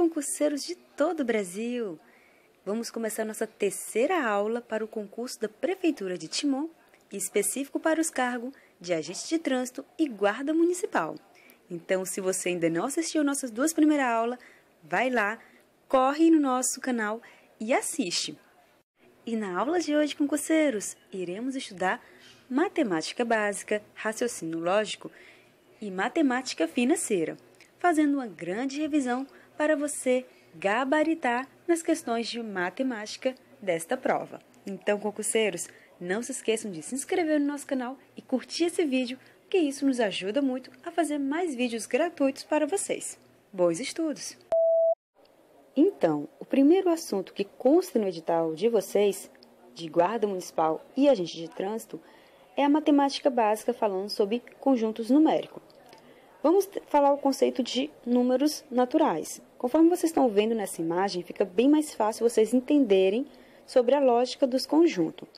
concurseiros de todo o Brasil! Vamos começar nossa terceira aula para o concurso da Prefeitura de Timon, específico para os cargos de agente de trânsito e guarda municipal. Então, se você ainda não assistiu nossas duas primeiras aulas, vai lá, corre no nosso canal e assiste. E na aula de hoje, concurseiros, iremos estudar matemática básica, raciocínio lógico e matemática financeira, fazendo uma grande revisão para você gabaritar nas questões de matemática desta prova. Então, concurseiros, não se esqueçam de se inscrever no nosso canal e curtir esse vídeo, porque isso nos ajuda muito a fazer mais vídeos gratuitos para vocês. Bons estudos! Então, o primeiro assunto que consta no edital de vocês, de guarda municipal e agente de trânsito, é a matemática básica falando sobre conjuntos numéricos. Vamos falar o conceito de números naturais. Conforme vocês estão vendo nessa imagem, fica bem mais fácil vocês entenderem sobre a lógica dos conjuntos.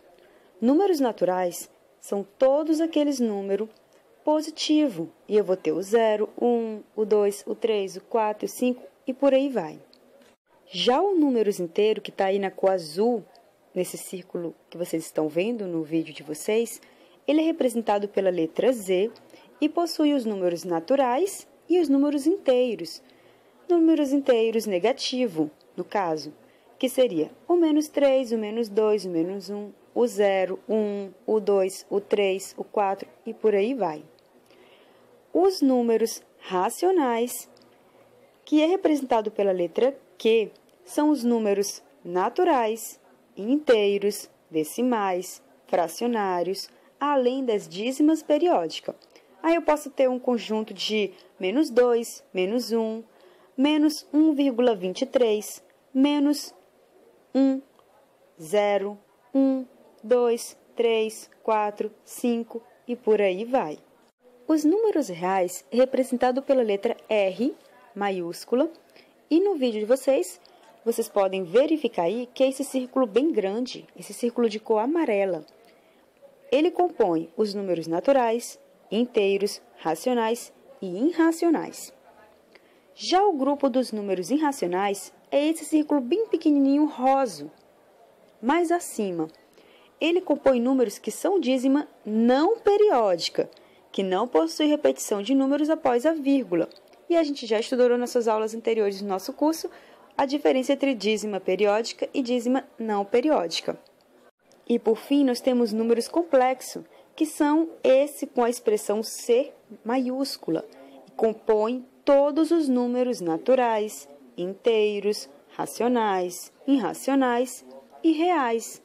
Números naturais são todos aqueles números positivos. E eu vou ter o 0, o 1, o 2, o 3, o 4, o 5 e por aí vai. Já o números inteiro, que está aí na cor azul, nesse círculo que vocês estão vendo no vídeo de vocês, ele é representado pela letra Z e possui os números naturais e os números inteiros. Números inteiros negativo, no caso, que seria o -3, o -2, o -1, o 0, o 1, o 2, o 3, o 4 e por aí vai. Os números racionais, que é representado pela letra Q, são os números naturais, inteiros, decimais, fracionários, além das dízimas periódicas. Aí eu posso ter um conjunto de -2, -1, -1,23, -1, 0, 1, 2, 3, 4, 5 e por aí vai. Os números reais é representado pela letra R maiúscula e no vídeo de vocês podem verificar aí que é esse círculo bem grande, esse círculo de cor amarela. Ele compõe os números naturais, inteiros, racionais e irracionais. Já o grupo dos números irracionais é esse círculo bem pequenininho rosa, mais acima. Ele compõe números que são dízima não periódica, que não possui repetição de números após a vírgula. E a gente já estudou nas suas aulas anteriores do nosso curso a diferença entre dízima periódica e dízima não periódica. E por fim, nós temos números complexos, que são esse com a expressão C maiúscula, e compõem todos os números naturais, inteiros, racionais, irracionais e reais.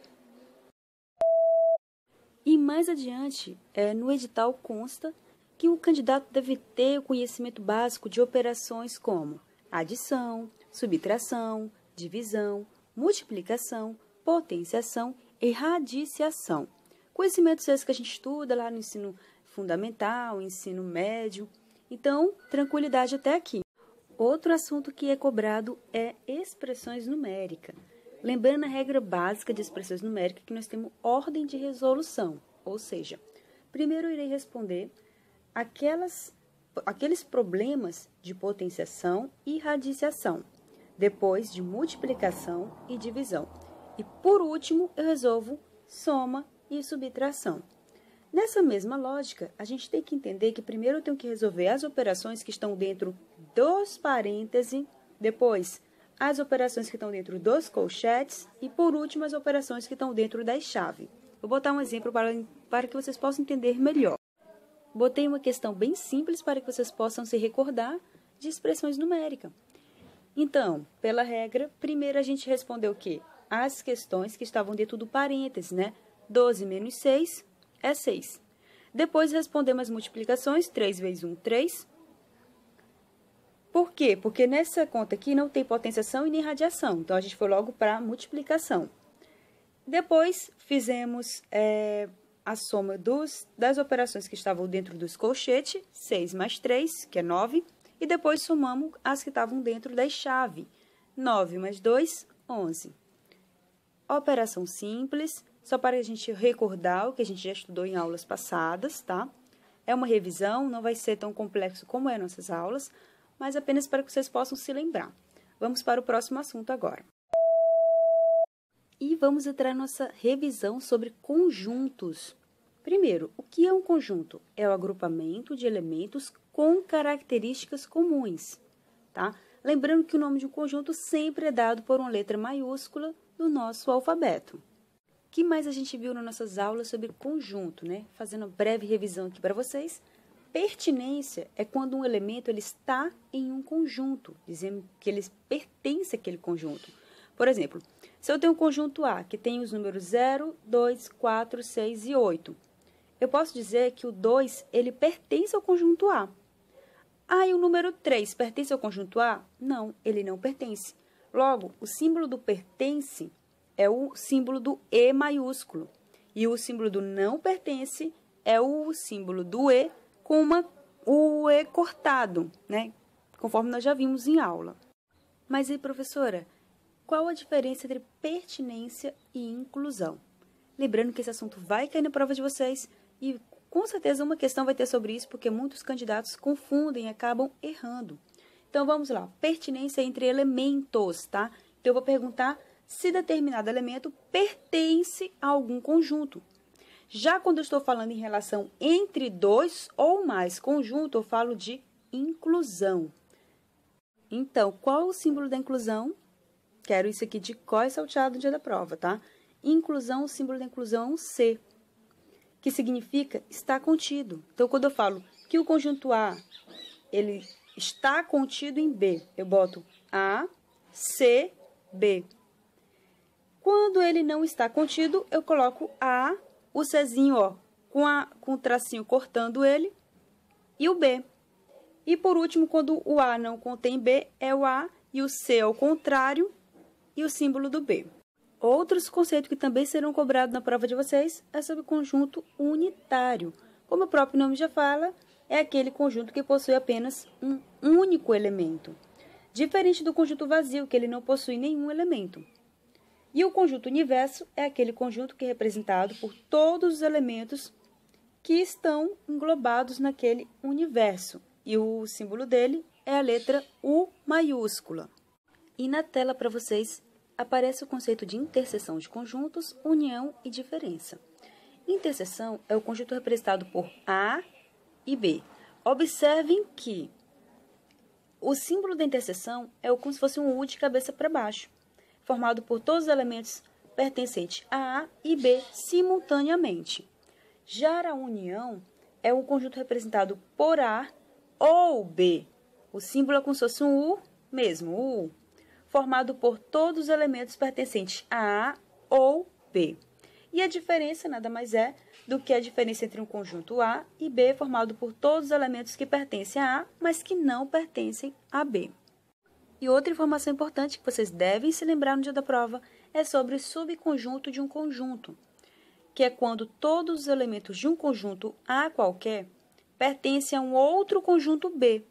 E mais adiante, no edital consta que o candidato deve ter o conhecimento básico de operações como adição, subtração, divisão, multiplicação, potenciação e radiciação. Conhecimentos esses que a gente estuda lá no ensino fundamental, ensino médio. Então, tranquilidade até aqui. Outro assunto que é cobrado é expressões numéricas. Lembrando a regra básica de expressões numéricas que nós temos ordem de resolução, ou seja, primeiro eu irei responder aqueles problemas de potenciação e radiciação, depois de multiplicação e divisão. E por último, eu resolvo soma e subtração. Nessa mesma lógica, a gente tem que entender que primeiro eu tenho que resolver as operações que estão dentro dos parênteses, depois as operações que estão dentro dos colchetes e, por último, as operações que estão dentro das chaves. Vou botar um exemplo para que vocês possam entender melhor. Botei uma questão bem simples para que vocês possam se recordar de expressões numéricas. Então, pela regra, primeiro a gente respondeu o quê? As questões que estavam dentro do parênteses, né? 12 menos 6 é 6. Depois respondemos as multiplicações, 3 vezes 1, 3. Por quê? Porque nessa conta aqui não tem potenciação e nem radiação. Então, a gente foi logo para a multiplicação. Depois, fizemos a soma das operações que estavam dentro dos colchetes, 6 mais 3, que é 9. E depois somamos as que estavam dentro das chaves, 9 mais 2, 11. Operação simples, só para a gente recordar o que a gente já estudou em aulas passadas, tá? É uma revisão, não vai ser tão complexo como é nossas aulas, mas apenas para que vocês possam se lembrar. Vamos para o próximo assunto agora. E vamos entrar na nossa revisão sobre conjuntos. Primeiro, o que é um conjunto? É o agrupamento de elementos com características comuns, tá? Lembrando que o nome de um conjunto sempre é dado por uma letra maiúscula do nosso alfabeto. O que mais a gente viu nas nossas aulas sobre conjunto, né? Fazendo uma breve revisão aqui para vocês. Pertinência é quando um elemento ele está em um conjunto, dizendo que ele pertence àquele conjunto. Por exemplo, se eu tenho um conjunto A, que tem os números 0, 2, 4, 6 e 8, eu posso dizer que o 2 ele pertence ao conjunto A. Ah, e o número 3 pertence ao conjunto A? Não, ele não pertence. Logo, o símbolo do pertence é o símbolo do E maiúsculo. E o símbolo do não pertence é o símbolo do E com o E cortado, né? Conforme nós já vimos em aula. Mas aí, professora, qual a diferença entre pertinência e inclusão? Lembrando que esse assunto vai cair na prova de vocês e com certeza uma questão vai ter sobre isso, porque muitos candidatos confundem e acabam errando. Então, vamos lá. Pertinência entre elementos, tá? Então, eu vou perguntar se determinado elemento pertence a algum conjunto. Já quando eu estou falando em relação entre dois ou mais conjuntos, eu falo de inclusão. Então, qual o símbolo da inclusão? Quero isso aqui de cor e salteado no dia da prova, tá? Inclusão, o símbolo da inclusão é um C, que significa está contido. Então, quando eu falo que o conjunto A, ele está contido em B, eu boto A, C, B. Quando ele não está contido, eu coloco A, o Czinho, ó, com o tracinho cortando ele, e o B. E, por último, quando o A não contém B, é o A e o C ao contrário e o símbolo do B. Outros conceitos que também serão cobrados na prova de vocês é sobre o conjunto unitário. Como o próprio nome já fala, é aquele conjunto que possui apenas um único elemento. Diferente do conjunto vazio, que ele não possui nenhum elemento. E o conjunto universo é aquele conjunto que é representado por todos os elementos que estão englobados naquele universo. E o símbolo dele é a letra U maiúscula. E na tela para vocês aparece o conceito de interseção de conjuntos, união e diferença. Interseção é o conjunto representado por A e B. Observem que o símbolo da interseção é como se fosse um U de cabeça para baixo, formado por todos os elementos pertencentes a e B simultaneamente. Já a união é um conjunto representado por A ou B. O símbolo é como se fosse um U mesmo, U, formado por todos os elementos pertencentes a ou B. E a diferença nada mais é do que a diferença entre um conjunto A e B, formado por todos os elementos que pertencem a A, mas que não pertencem a B. E outra informação importante que vocês devem se lembrar no dia da prova é sobre o subconjunto de um conjunto, que é quando todos os elementos de um conjunto A qualquer pertencem a um outro conjunto B.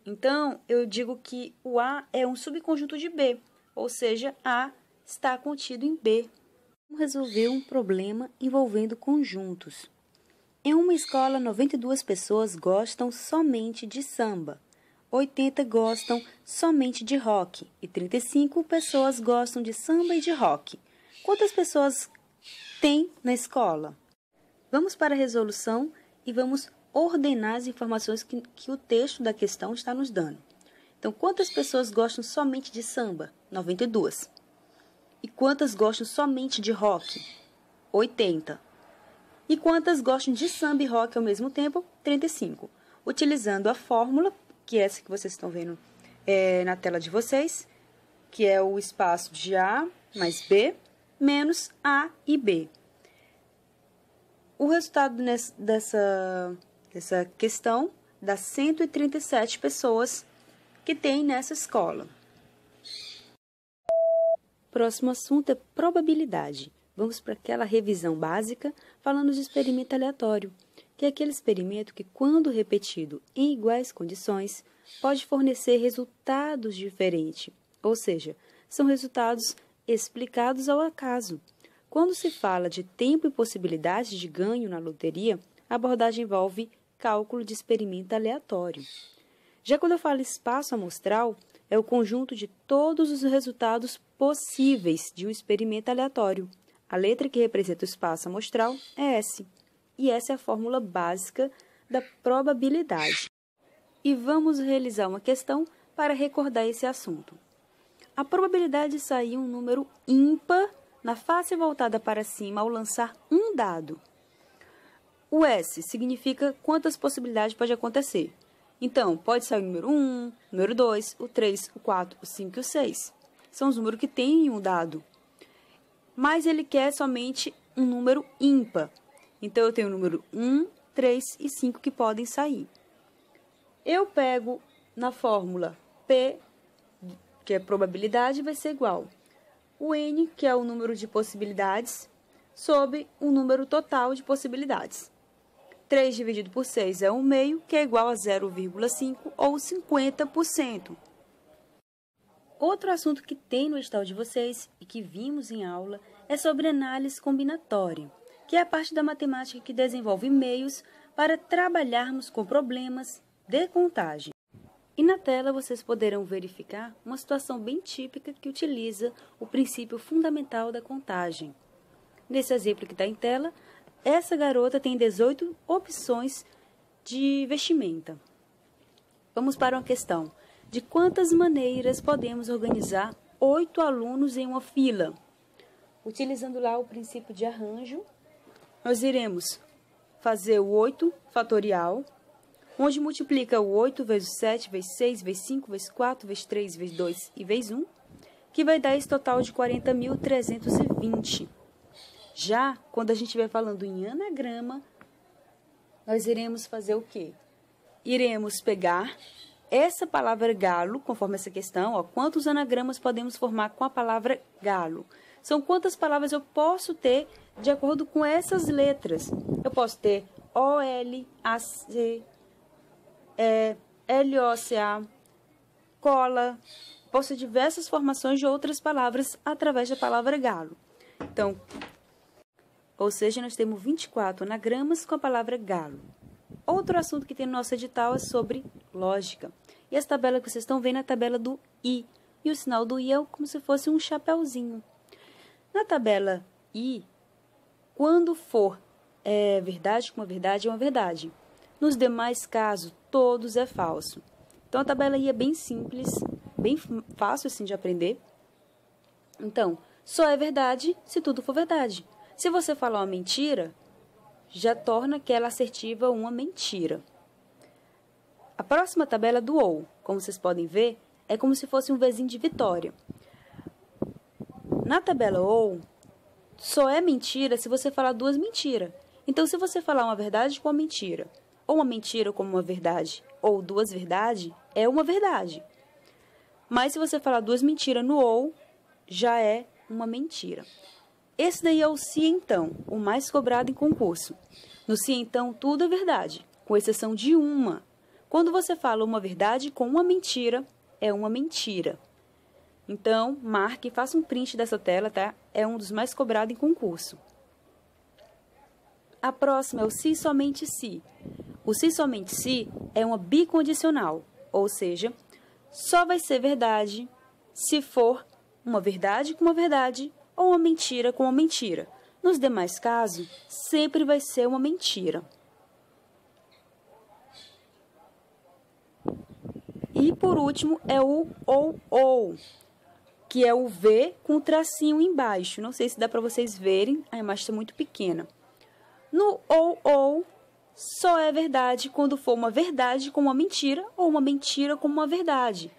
Então, eu digo que o A é um subconjunto de B, ou seja, A está contido em B. Vamos resolver um problema envolvendo conjuntos. Em uma escola, 92 pessoas gostam somente de samba, 80 gostam somente de rock e 35 pessoas gostam de samba e de rock. Quantas pessoas tem na escola? Vamos para a resolução e vamos ordenar as informações que o texto da questão está nos dando. Então, quantas pessoas gostam somente de samba? 92. E quantas gostam somente de rock? 80. E quantas gostam de samba e rock ao mesmo tempo? 35. Utilizando a fórmula, que é essa que vocês estão vendo na tela de vocês, que é o espaço de A mais B, menos A e B. O resultado dessa questão dá 137 pessoas que tem nessa escola. Próximo assunto é probabilidade. Vamos para aquela revisão básica falando de experimento aleatório, que é aquele experimento que, quando repetido em iguais condições, pode fornecer resultados diferentes, ou seja, são resultados explicados ao acaso. Quando se fala de tempo e possibilidade de ganho na loteria, a abordagem envolve cálculo de experimento aleatório. Já quando eu falo espaço amostral, é o conjunto de todos os resultados possíveis de um experimento aleatório. A letra que representa o espaço amostral é S, e essa é a fórmula básica da probabilidade. E vamos realizar uma questão para recordar esse assunto. A probabilidade de sair um número ímpar na face voltada para cima ao lançar um dado. O S significa quantas possibilidades pode acontecer. Então, pode sair o número 1, o número 2, o 3, o 4, o 5 e o 6. São os números que têm um dado. Mas ele quer somente um número ímpar. Então, eu tenho o número 1, 3 e 5 que podem sair. Eu pego na fórmula P, que é probabilidade, vai ser igual o N, que é o número de possibilidades, sobre o número total de possibilidades. 3 dividido por 6 é 1/2, que é igual a 0,5 ou 50%. Outro assunto que tem no edital de vocês e que vimos em aula é sobre análise combinatória, que é a parte da matemática que desenvolve meios para trabalharmos com problemas de contagem. E na tela vocês poderão verificar uma situação bem típica que utiliza o princípio fundamental da contagem. Nesse exemplo que está em tela, essa garota tem 18 opções de vestimenta. Vamos para uma questão. De quantas maneiras podemos organizar 8 alunos em uma fila? Utilizando lá o princípio de arranjo, nós iremos fazer o 8 fatorial, onde multiplica o 8 vezes 7, vezes 6, vezes 5, vezes 4, vezes 3, vezes 2 e vezes 1, que vai dar esse total de 40.320. Já, quando a gente estiver falando em anagrama, nós iremos fazer o quê? Iremos pegar essa palavra galo, conforme essa questão, ó, quantos anagramas podemos formar com a palavra galo? São quantas palavras eu posso ter de acordo com essas letras. Eu posso ter O-L-A-C, L-O-C-A, cola, posso ter diversas formações de outras palavras através da palavra galo. Então, ou seja, nós temos 24 anagramas com a palavra galo. Outro assunto que tem no nosso edital é sobre lógica. E essa tabela que vocês estão vendo é a tabela do I. E o sinal do I é como se fosse um chapéuzinho. Na tabela I, quando for verdade com uma verdade, é uma verdade. Nos demais casos, todos é falso. Então, a tabela I é bem simples, bem fácil assim de aprender. Então, só é verdade se tudo for verdade. Se você falar uma mentira, já torna aquela assertiva uma mentira. A próxima tabela é do OU, como vocês podem ver, é como se fosse um Vzinho de vitória. Na tabela OU, só é mentira se você falar duas mentiras. Então, se você falar uma verdade com uma mentira, ou uma mentira com uma verdade, ou duas verdades, é uma verdade. Mas se você falar duas mentiras no OU, já é uma mentira. Esse daí é o se então, o mais cobrado em concurso. No se então, tudo é verdade, com exceção de uma. Quando você fala uma verdade com uma mentira, é uma mentira. Então, marque e faça um print dessa tela, tá? É um dos mais cobrados em concurso. A próxima é o se somente se. O se somente se é uma bicondicional, ou seja, só vai ser verdade se for uma verdade com uma verdade ou uma mentira com uma mentira. Nos demais casos, sempre vai ser uma mentira. E, por último, é o ou, que é o V com o tracinho embaixo. Não sei se dá para vocês verem, a imagem está muito pequena. No ou, só é verdade quando for uma verdade com uma mentira ou uma mentira com uma verdade.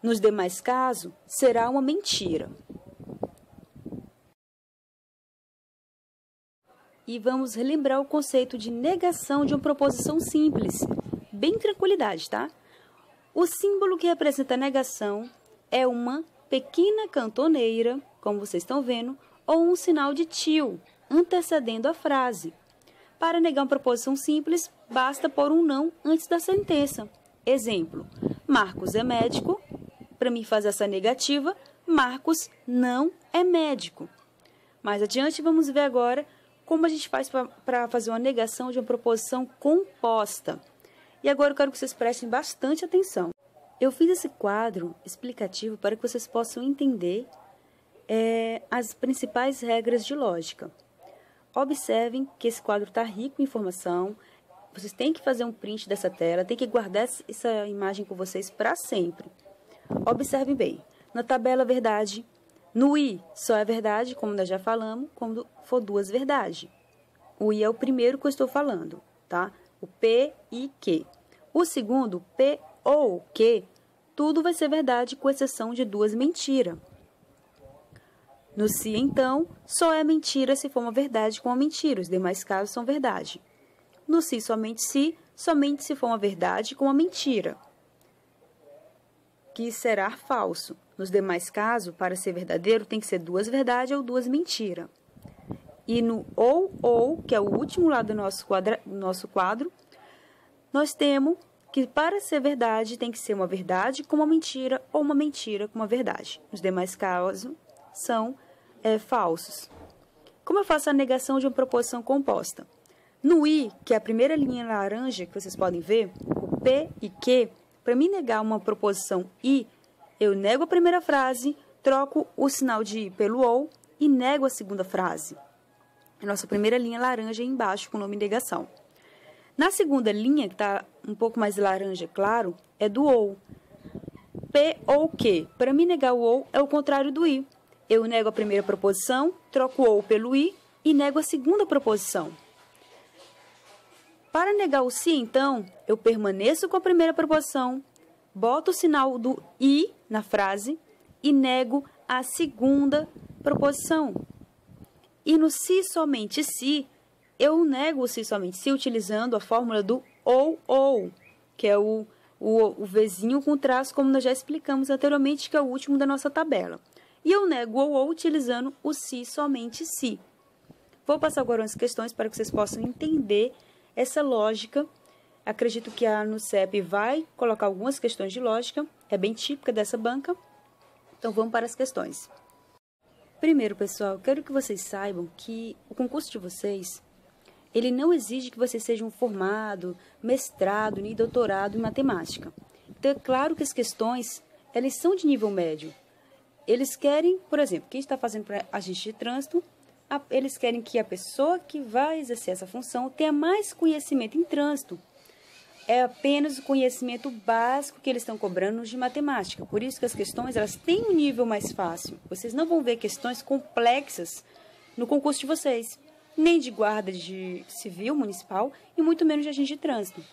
Nos demais casos, será uma mentira. E vamos relembrar o conceito de negação de uma proposição simples. Bem tranquilidade, tá? O símbolo que representa a negação é uma pequena cantoneira, como vocês estão vendo, ou um sinal de tio, antecedendo a frase. Para negar uma proposição simples, basta pôr um não antes da sentença. Exemplo, Marcos é médico. Para mim fazer essa negativa, Marcos não é médico. Mais adiante, vamos ver agora como a gente faz para fazer uma negação de uma proposição composta. E agora eu quero que vocês prestem bastante atenção. Eu fiz esse quadro explicativo para que vocês possam entender as principais regras de lógica. Observem que esse quadro está rico em informação. Vocês têm que fazer um print dessa tela, têm que guardar essa imagem com vocês para sempre. Observem bem, na tabela verdade, no I só é verdade, como nós já falamos, quando for duas verdades. O I é o primeiro que eu estou falando, tá? O P e Q. O segundo, P ou Q, tudo vai ser verdade, com exceção de duas mentiras. No se, então, só é mentira se for uma verdade com uma mentira. Os demais casos são verdade. No se, somente se for uma verdade com uma mentira, que será falso. Nos demais casos, para ser verdadeiro, tem que ser duas verdades ou duas mentiras. E no ou, que é o último lado do nosso quadro, nós temos que para ser verdade tem que ser uma verdade com uma mentira ou uma mentira com uma verdade. Os demais casos são falsos. Como eu faço a negação de uma proposição composta? No I, que é a primeira linha laranja que vocês podem ver, o P e Q, para mim negar uma proposição I, eu nego a primeira frase, troco o sinal de I pelo OU e nego a segunda frase. A nossa primeira linha laranja aí embaixo com o nome negação. Na segunda linha, que está um pouco mais laranja claro, é do OU. P ou Q. Para mim negar o OU é o contrário do I. Eu nego a primeira proposição, troco o OU pelo I e nego a segunda proposição. Para negar o se, então, eu permaneço com a primeira proposição, boto o sinal do I na frase e nego a segunda proposição. E no se, somente se, eu nego o se, somente se, utilizando a fórmula do ou, que é o Vzinho com traço, como nós já explicamos anteriormente, que é o último da nossa tabela. E eu nego o ou utilizando o se, somente se. Vou passar agora umas questões para que vocês possam entender essa lógica. Acredito que a NUCEP vai colocar algumas questões de lógica, é bem típica dessa banca. Então, vamos para as questões. Primeiro, pessoal, quero que vocês saibam que o concurso de vocês, ele não exige que vocês sejam formados, mestrado, nem doutorado em matemática. Então, é claro que as questões, elas são de nível médio. Eles querem, por exemplo, quem está fazendo para agente de trânsito, eles querem que a pessoa que vai exercer essa função tenha mais conhecimento em trânsito. É apenas o conhecimento básico que eles estão cobrando de matemática. Por isso que as questões, elas têm um nível mais fácil. Vocês não vão ver questões complexas no concurso de vocês, nem de guarda de civil municipal e muito menos de agente de trânsito.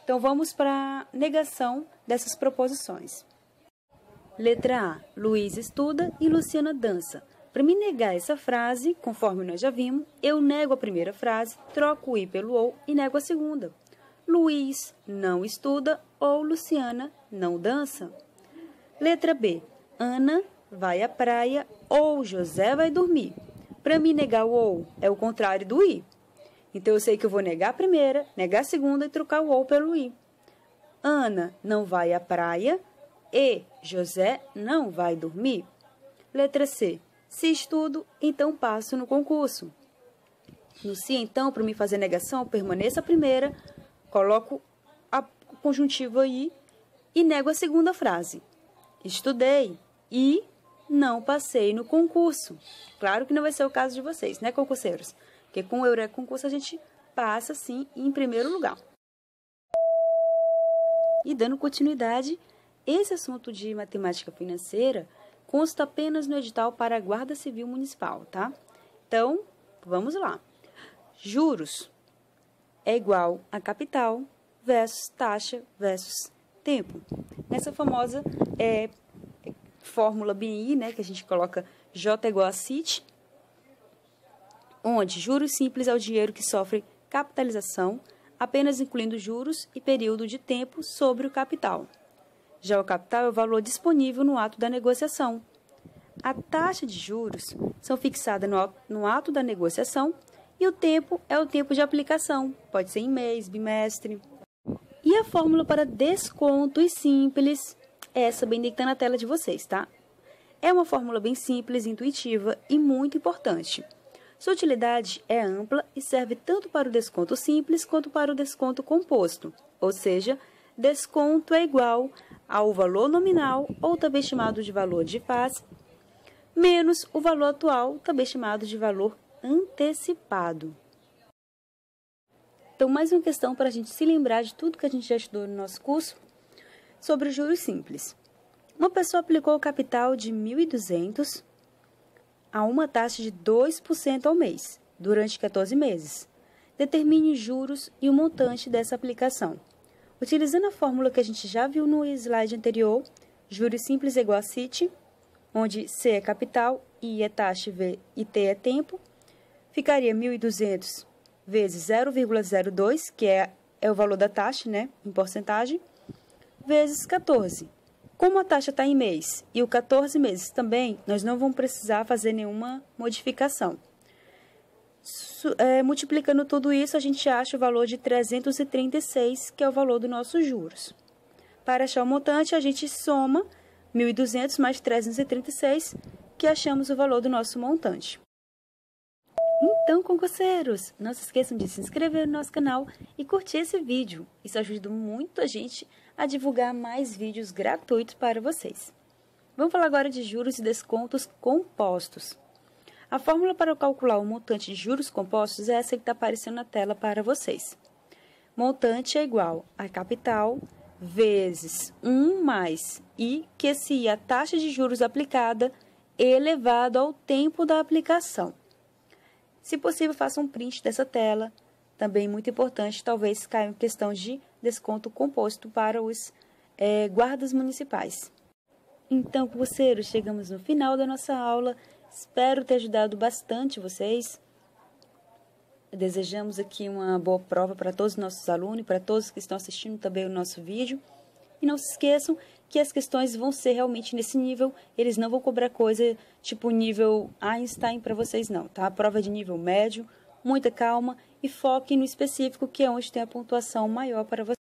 Então, vamos para a negação dessas proposições. Letra A. Luiz estuda e Luciana dança. Para me negar essa frase, conforme nós já vimos, eu nego a primeira frase, troco o I pelo OU e nego a segunda. Luiz não estuda ou Luciana não dança. Letra B. Ana vai à praia ou José vai dormir. Para mim, negar o ou é o contrário do I. Então, eu sei que eu vou negar a primeira, negar a segunda e trocar o ou pelo I. Ana não vai à praia e José não vai dormir. Letra C. Se estudo, então passo no concurso. No se, então, para me fazer negação, eu permaneço a primeira, coloco o conjuntivo aí e nego a segunda frase. Estudei e não passei no concurso. Claro que não vai ser o caso de vocês, né, concurseiros? Porque com o Eureka Concurso a gente passa, sim, em primeiro lugar. E dando continuidade, esse assunto de matemática financeira consta apenas no edital para a Guarda Civil Municipal, tá? Então, vamos lá. Juros é igual a capital versus taxa versus tempo. Nessa famosa fórmula BI, né, que a gente coloca J igual a CIT, onde juros simples é o dinheiro que sofre capitalização, apenas incluindo juros e período de tempo sobre o capital. Já o capital é o valor disponível no ato da negociação. A taxa de juros são fixadas no ato da negociação e o tempo é o tempo de aplicação, pode ser em mês, bimestre. E a fórmula para descontos simples, essa bem que está na tela de vocês, tá? É uma fórmula bem simples, intuitiva e muito importante. Sua utilidade é ampla e serve tanto para o desconto simples quanto para o desconto composto, ou seja, desconto é igual ao valor nominal, ou também chamado de valor de face, menos o valor atual, também chamado de valor antecipado. Então, mais uma questão para a gente se lembrar de tudo que a gente já estudou no nosso curso sobre os juros simples. Uma pessoa aplicou o capital de 1.200 a uma taxa de 2% ao mês, durante 14 meses. Determine os juros e o montante dessa aplicação. Utilizando a fórmula que a gente já viu no slide anterior, juros simples é igual a CIT, onde C é capital, I é taxa e T é tempo, ficaria 1.200 vezes 0,02, que é o valor da taxa, né, em porcentagem, vezes 14. Como a taxa está em mês e o 14 meses também, nós não vamos precisar fazer nenhuma modificação. Multiplicando tudo isso, a gente acha o valor de 336, que é o valor dos nossos juros. Para achar o montante, a gente soma 1.200 mais 336, que achamos o valor do nosso montante. Então, concurseiros, não se esqueçam de se inscrever no nosso canal e curtir esse vídeo. Isso ajuda muito a gente a divulgar mais vídeos gratuitos para vocês. Vamos falar agora de juros e descontos compostos. A fórmula para calcular o montante de juros compostos é essa que está aparecendo na tela para vocês. Montante é igual a capital vezes 1 mais I, que se a taxa de juros aplicada elevado ao tempo da aplicação. Se possível, faça um print dessa tela. Também muito importante, talvez caia em questão de desconto composto para os guardas municipais. Então, concurseiros, chegamos no final da nossa aula. Espero ter ajudado bastante vocês. Desejamos aqui uma boa prova para todos os nossos alunos e para todos que estão assistindo também o nosso vídeo. E não se esqueçam que as questões vão ser realmente nesse nível. Eles não vão cobrar coisa tipo nível Einstein para vocês não, tá? A prova é de nível médio, muita calma e foque no específico, que é onde tem a pontuação maior para vocês.